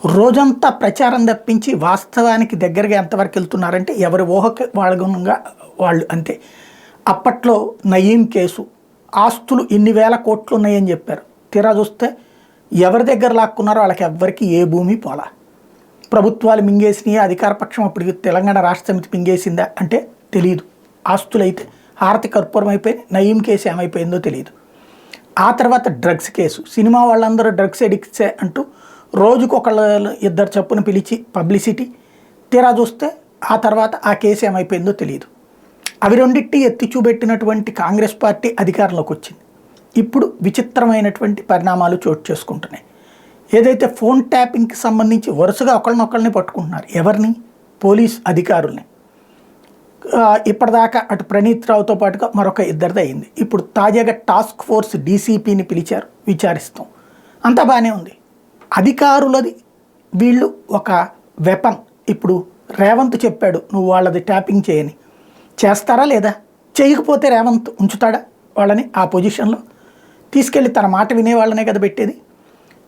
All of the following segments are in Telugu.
రోజంతా ప్రచారం తప్పించి వాస్తవానికి దగ్గరగా ఎంతవరకు వెళ్తున్నారంటే ఎవరి ఊహకి వాళ్ళగుణంగా వాళ్ళు అంతే. అప్పట్లో నయీం కేసు ఆస్తులు ఇన్ని వేల కోట్లు ఉన్నాయని చెప్పారు. తీరా చూస్తే ఎవరి దగ్గర లాక్కున్నారో వాళ్ళకి ఎవ్వరికి ఏ భూమి పోలా. ప్రభుత్వాలు మింగేసినాయి, అధికార పక్షం అప్పటికి తెలంగాణ రాష్ట్ర సమితి మింగేసిందా అంటే తెలియదు. ఆస్తులైతే హారతి కర్పూరం అయిపోయి నయీం కేసు ఏమైపోయిందో తెలియదు. ఆ తర్వాత డ్రగ్స్ కేసు, సినిమా వాళ్ళందరూ డ్రగ్స్ ఎడిక్ట్సే అంటూ రోజుకొకళ్ళు ఇద్దరు చప్పున పిలిచి పబ్లిసిటీ. తీరా చూస్తే ఆ తర్వాత ఆ కేసు ఏమైపోయిందో తెలియదు. అవి రెండింటి ఎత్తి చూపెట్టినటువంటి కాంగ్రెస్ పార్టీ అధికారంలోకి వచ్చింది. ఇప్పుడు విచిత్రమైనటువంటి పరిణామాలు చోటు చేసుకుంటున్నాయి. ఏదైతే ఫోన్ ట్యాపింగ్కి సంబంధించి వరుసగా ఒకళ్ళనొక్కళ్ళని పట్టుకుంటున్నారు. ఎవరిని? పోలీస్ అధికారుల్ని. ఇప్పటిదాకా అటు ప్రణీత్ రావుతో పాటుగా మరొక ఇద్దరిది అయింది. ఇప్పుడు తాజాగా టాస్క్ ఫోర్స్ డీసీపీని పిలిచారు, విచారిస్తాం. అంతా బాగానే ఉంది. అధికారులది వీళ్ళు ఒక వెపన్. ఇప్పుడు రేవంత్ చెప్పాడు నువ్వు వాళ్ళది ట్యాపింగ్ చేయని. చేస్తారా లేదా? చేయకపోతే రేవంత్ ఉంచుతాడా వాళ్ళని ఆ పొజిషన్లో? తీసుకెళ్ళి తన మాట వినే వాళ్ళనే కదా పెట్టేది.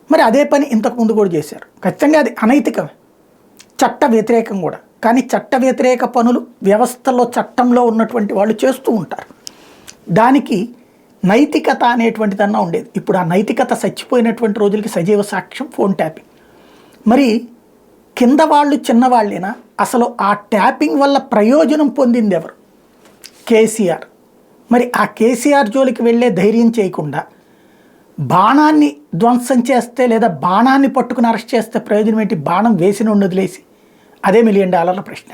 మరి అదే పని ఇంతకుముందు కూడా చేశారు. ఖచ్చితంగా అది అనైతికమే, చట్ట వ్యతిరేకం కూడా. కానీ చట్ట వ్యతిరేక పనులు వ్యవస్థలో చట్టంలో ఉన్నటువంటి వాళ్ళు చేస్తూ ఉంటారు. దానికి నైతికత అనేటువంటిదన్నా ఉండేది. ఇప్పుడు ఆ నైతికత చచ్చిపోయినటువంటి రోజులకి సజీవ సాక్ష్యం ఫోన్ ట్యాపింగ్. మరి కింద వాళ్ళు చిన్నవాళ్ళేనా? అసలు ఆ ట్యాపింగ్ వల్ల ప్రయోజనం పొందింది ఎవరు? కేసీఆర్. మరి ఆ కేసీఆర్ జోలికి వెళ్ళే ధైర్యం చేయకుండా బాణాన్ని ధ్వంసం చేస్తే లేదా బాణాన్ని పట్టుకుని అరెస్ట్ చేస్తే ప్రయోజనం ఏంటి? బాణం వేసిన వదిలేసి. అదే $1 మిలియన్ ప్రశ్న.